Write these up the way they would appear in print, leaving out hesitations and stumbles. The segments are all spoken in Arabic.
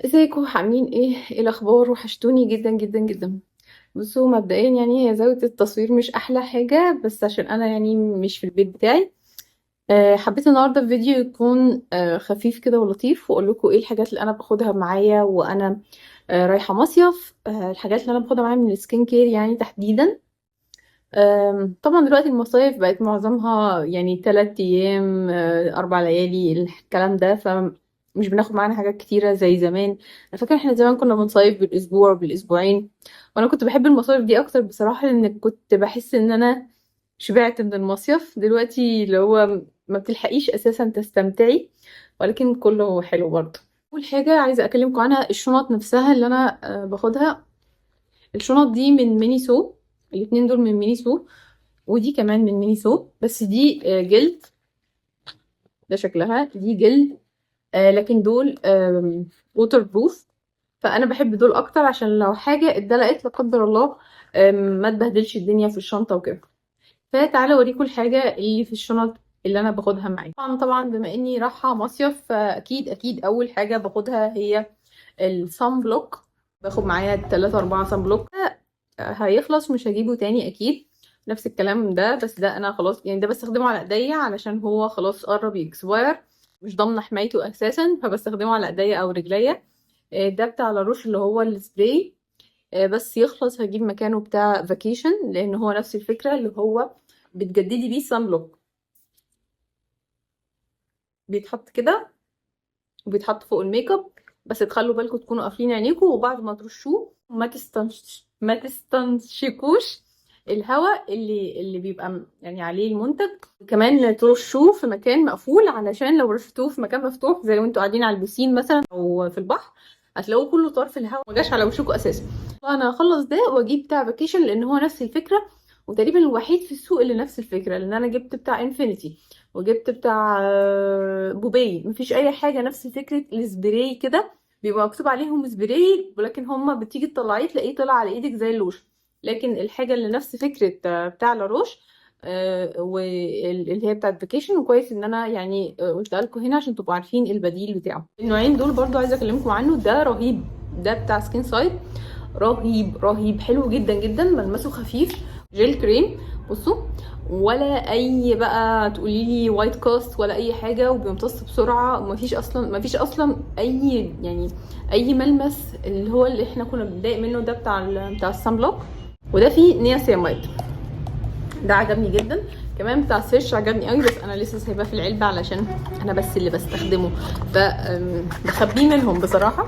ازيكم عاملين ايه الاخبار؟ وحشتوني جدا جدا جدا. بصوا، مبدئيا يعني هي زاوية التصوير مش احلى حاجة، بس عشان انا يعني مش في البيت بتاعي. حبيت النهارده الفيديو يكون خفيف كده ولطيف، واقول لكم ايه الحاجات اللي انا باخدها معايا وانا رايحة مصيف. الحاجات اللي انا باخدها معايا من السكين كير يعني تحديدا. طبعا دلوقتي المصايف بقت معظمها يعني 3 ايام 4 ليالي الكلام ده، فمش بناخد معانا حاجات كتيرة زي زمان. انا فاكرة احنا زمان كنا بنصيف بالاسبوع بالاسبوعين، وانا كنت بحب المصايف دي اكتر بصراحة، لان كنت بحس ان انا شبعت من المصيف. دلوقتي اللي هو ما بتلحقيش اساسا تستمتعي، ولكن كله حلو برضه. اول حاجة عايزة اكلمكم عنها الشنط نفسها اللي انا باخدها. الشنط دي من مينيسو، الاتنين دول من مينيسو، ودي كمان من مينيسو، بس دي جلد. ده شكلها دي جلد، لكن دول ووتر بروف. فانا بحب دول اكتر عشان لو حاجه اتدلقت لا قدر الله ما تبهدلش الدنيا في الشنطه وكده. فتعالوا اوريكم الحاجه اللي في الشنط اللي انا باخدها معايا. طبعا بما اني رايحه مصيف، فاكيد اكيد اول حاجه باخدها هي الصن بلوك. باخد معايا 3 4 صن بلوك. هيخلص مش هجيبه تاني اكيد. نفس الكلام ده، بس ده انا خلاص يعني ده بستخدمه على ايديا علشان هو خلاص قرب يكسباير. مش ضامنه حمايته اساسا، فبستخدمه على ايديا او رجليا. ده بتاع لاروش اللي هو السبراي. بس يخلص هجيب مكانه بتاع فاكيشن، لان هو نفس الفكره اللي هو بتجددي بيه صن بلوك. بيتحط كده وبيتحط فوق الميك اب. بس تخلوا بالكم تكونوا قافلين عينيكم، وبعد ما ترشوه ما تستنشقوش الهواء اللي بيبقى يعني عليه المنتج. كمان ترشوه في مكان مقفول، علشان لو رشتوه في مكان مفتوح زي لو انتوا قاعدين على البسين مثلا او في البحر، هتلاقوه كله طار في الهواء، ما جاش على وشكوا اساسا. انا هخلص ده واجيب بتاع فاكيشن، لان هو نفس الفكره، وتقريبا الوحيد في السوق اللي نفس الفكره، لان انا جبت بتاع انفينيتي وجبت بتاع بوبي. مفيش اي حاجه نفس فكره السبراي كده، بيبقى مكتوب عليهم سبراي، ولكن هما بتيجي تطلعيه تلاقيه طلع على ايدك زي اللوشن. لكن الحاجه اللي نفس فكره بتاع لاروش، واللي هي بتاعت فيكيشن. وكويس ان انا يعني قلتها لكم هنا عشان تبقوا عارفين البديل بتاعه. النوعين دول برضو عايزه اكلمكم عنه، ده رهيب. ده بتاع سكين سايد، رهيب رهيب، حلو جدا جدا، ملمسه خفيف، جيل كريم. بصوا، ولا اي بقى تقولي لي وايت كاست ولا اي حاجه، وبيمتص بسرعه، ومفيش اصلا اي يعني اي ملمس اللي هو اللي احنا كنا بنضايق منه ده بتاع السان بلوك. وده فيه نياسياميد، ده عجبني جدا. كمان بتاع سيرش عجبني قوي، بس انا لسه سايباه في العلبه علشان انا بس اللي بستخدمه، ف بخبيه منهم بصراحه.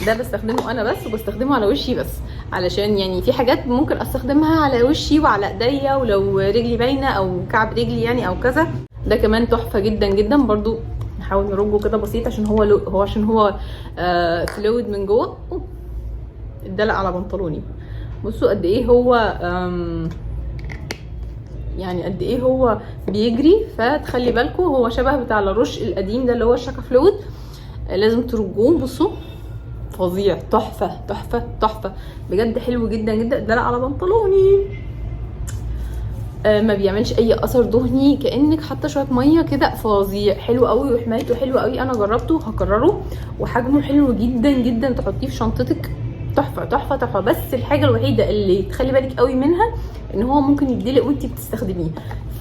ده بستخدمه انا بس، وبستخدمه على وشي بس، علشان يعني في حاجات ممكن استخدمها على وشي وعلى ايديا، ولو رجلي باينه او كعب رجلي يعني او كذا. ده كمان تحفه جدا جدا برضو. نحاول نرجه كده بسيط عشان هو فلويد من جوه. اتدلق على بنطلوني. بصوا قد ايه هو يعني قد ايه هو بيجري. فتخلي بالكم، هو شبه بتاع لاروش القديم ده اللي هو الشاكا فلويد. لازم ترجوه. بصوا، فظيع، تحفه تحفه تحفه بجد، حلو جدا جدا. ده على بنطلوني ما بيعملش اي اثر دهني، كانك حاطه شويه ميه كده. فظيع، حلو قوي، وحمايته حلوه قوي. انا جربته هكرره، وحجمه حلو جدا جدا، تحطيه في شنطتك. تحفه تحفه تحفه. بس الحاجه الوحيده اللي تخلي بالك قوي منها ان هو ممكن يدلق وانتي بتستخدميه.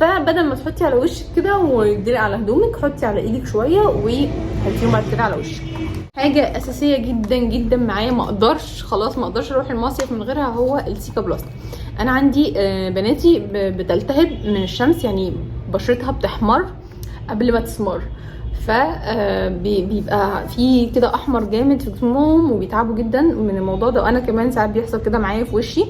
فبدل ما تحطي على وشك كده ويدلق على هدومك، حطي على ايدك شويه وحطيهم بعد كده على وشك. حاجه اساسيه جدا جدا معايا، ما اقدرش اروح المصيف من غيرها، هو السيكا بلس. انا عندي بناتي بتلتهب من الشمس، يعني بشرتها بتحمر قبل ما تسمر. فبيبقى في كده احمر جامد في جسمهم، وبيتعبوا جدا من الموضوع ده. وانا كمان ساعات بيحصل كده معايا في وشي.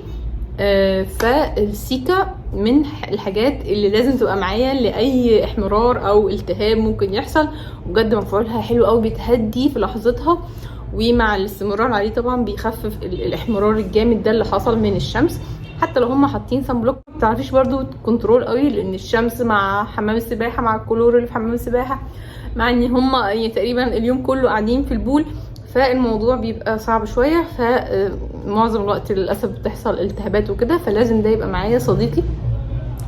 فالسيكا من الحاجات اللي لازم تبقى معايا لاي احمرار او التهاب ممكن يحصل. بجد مفعولها حلو قوي، بتهدي في لحظتها، ومع الاستمرار عليه طبعا بيخفف الاحمرار الجامد ده اللي حصل من الشمس. حتى لو هم حاطين سان بلوك، متعرفيش برضو كنترول قوي، لان الشمس مع حمام السباحه، مع الكلور اللي في حمام السباحه، مع ان هم يعني تقريبا اليوم كله قاعدين في البول، فالموضوع بيبقى صعب شويه. فمعظم الوقت للاسف بتحصل التهابات وكده، فلازم ده يبقى معايا صديقي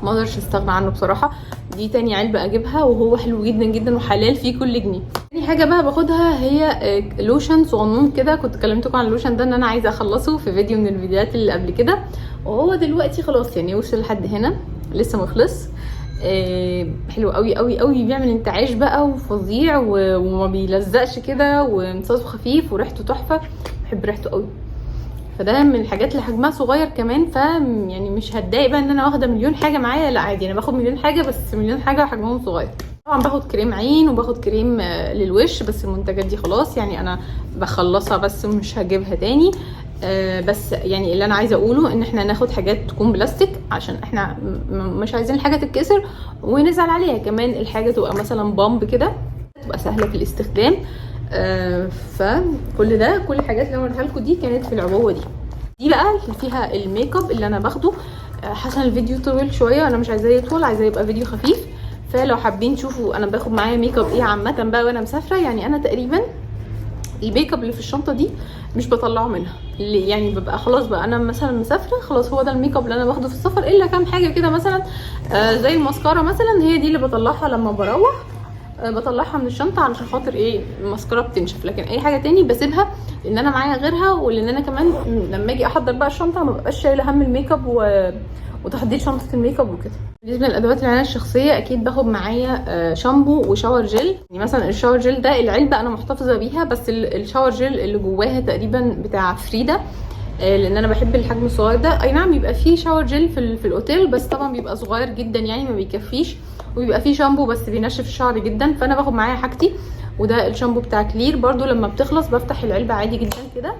ما اقدرش استغنى عنه بصراحه. دي تاني علبه اجيبها وهو حلو جدا جدا وحلال فيه كل جنيه. تاني حاجه بقى باخدها هي لوشن صغنون كده. كنت كلمتكم عن اللوشن ده ان انا عايزه اخلصه في فيديو من الفيديوهات اللي قبل كده، وهو دلوقتي خلاص يعني وصل لحد هنا لسه ما خلص. حلو قوي قوي قوي، بيعمل انتعاش بقى وفظيع وما بيلزقش كده وامتصاصه خفيف وريحته تحفه. بحب ريحته قوي. فده من الحاجات اللي حجمها صغير كمان، ف يعني مش هتضايق بقى ان انا واخده مليون حاجه معايا، لا عادي انا باخد مليون حاجه بس مليون حاجه حجمهم صغير. طبعا باخد كريم عين وباخد كريم للوش، بس المنتجات دي خلاص يعني انا بخلصها بس مش هجيبها تاني. بس يعني اللي انا عايزه اقوله ان احنا ناخد حاجات تكون بلاستيك عشان احنا مش عايزين الحاجه تتكسر ونزعل عليها. كمان الحاجه تبقى مثلا بامب كده تبقى سهله في الاستخدام. فكل ده كل الحاجات اللي انا وريتها لكم دي كانت في العبوه دي بقى اللي فيها الميك اب اللي انا باخده. حسن الفيديو طويل شويه، انا مش عايزاه يطول، عايزاه يبقى فيديو خفيف. فلو حابين تشوفوا انا باخد معايا ميك اب ايه عامه بقى وانا مسافره، يعني انا تقريبا الميك اب اللي في الشنطه دي مش بطلعه منها، اللي يعني ببقى خلاص بقى انا مثلا مسافره خلاص هو ده الميك اب اللي انا باخده في السفر، الا كام حاجه كده مثلا زي الماسكارا مثلا، هي دي اللي بطلعها لما بروح. بطلعها من الشنطه علشان خاطر ايه الماسكارا بتنشف، لكن اي حاجه تاني بسيبها لان انا معايا غيرها، ولان انا كمان لما اجي احضر بقى الشنطه ما ببقاش شايله هم الميك اب وتحضير شنطه الميك اب وكده. بالنسبه لادوات العنايه الشخصيه اكيد باخد معايا شامبو وشاور جل. يعني مثلا الشاور جل ده العلبه انا محتفظه بيها، بس الشاور جل اللي جواها تقريبا بتاع فريده، لان انا بحب الحجم الصغير ده. اي نعم بيبقى فيه شاور جل في الاوتيل، بس طبعا بيبقى صغير جدا يعني ما بيكفيش، وبيبقى فيه شامبو بس بينشف الشعر جدا. فانا باخد معايا حاجتي، وده الشامبو بتاع كلير برضو لما بتخلص بفتح العلبه عادي جدا كده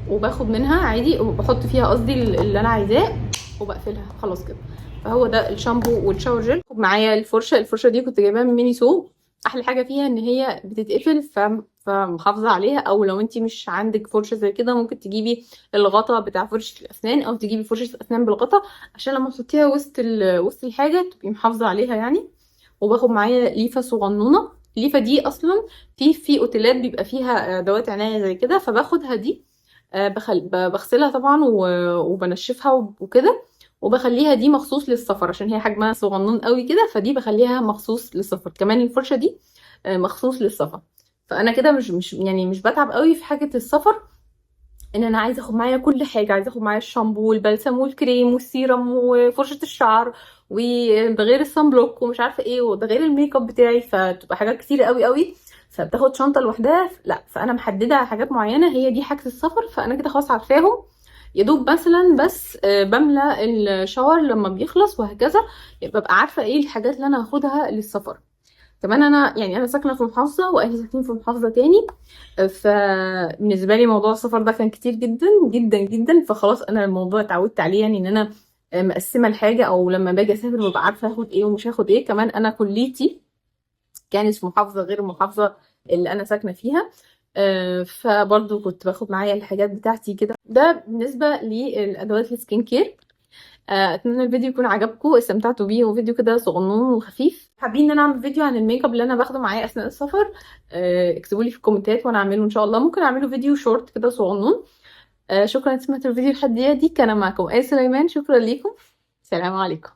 وباخد منها عادي وبحط فيها قصدي اللي انا عايزاه وبقفلها خلاص كده. فهو ده الشامبو والشاور جل. معايا الفرشه دي كنت جايباها من ميني سو. احلى حاجه فيها ان هي بتتقفل فمحافظه عليها، او لو انت مش عندك فرشه زي كده ممكن تجيبي الغطا بتاع فرشه الاسنان او تجيبي فرشه اسنان بالغطا عشان لما تحطيها وسط الحاجه تبقي محافظه عليها يعني. وباخد معايا ليفه صغنونه. الليفه دي اصلا في اوتيلات بيبقى فيها ادوات عنايه زي كده، فباخدها دي بغسلها طبعا وبنشفها وكده، وبخليها دي مخصوص للسفر عشان هي حجمها صغنون قوي كده، فدي بخليها مخصوص للسفر. كمان الفرشه دي مخصوص للسفر. فانا كده مش يعني مش بتعب قوي في حاجه السفر، ان انا عايزه اخد معايا كل حاجه. عايزه اخد معايا الشامبو والبلسم والكريم والسيرم وفرشه الشعر، وده غير الصن بلوك ومش عارفه ايه، وده غير الميك اب بتاعي، فتبقى حاجات كتير قوي قوي فبتاخد شنطه لوحدها. لا فانا محدده على حاجات معينه هي دي حاجه السفر، فانا كده خلاص عارفاهم. يا دوب مثلا بس بملى الشاور لما بيخلص وهكذا، ببقى عارفه ايه الحاجات اللي انا هاخدها للسفر. كمان انا يعني انا ساكنه في محافظه واهلي ساكنين في محافظه تاني، فبالنسبه لي موضوع السفر ده كان كتير جدا جدا جدا، فخلاص انا الموضوع اتعودت عليه يعني ان انا مقسمه الحاجه، او لما باجي اسافر ببقى عارفه هاخد ايه ومش هاخد ايه. كمان انا كليتي كانت في محافظه غير المحافظه اللي انا ساكنه فيها، فبرضو كنت باخد معايا الحاجات بتاعتي كده. ده بالنسبه للادوات السكين كير. اتمنى الفيديو يكون عجبكم، استمتعتوا بيه، وفيديو كده صغنون وخفيف. حابين ان انا اعمل فيديو عن الميك اب اللي انا باخده معايا اثناء السفر، اكتبوا لي في الكومنتات وانا اعمله ان شاء الله. ممكن اعمله فيديو شورت كده صغنون. شكرا ان سمعتوا الفيديو لحد دي. كان معكم آية سليمان، شكرا ليكم، سلام عليكم.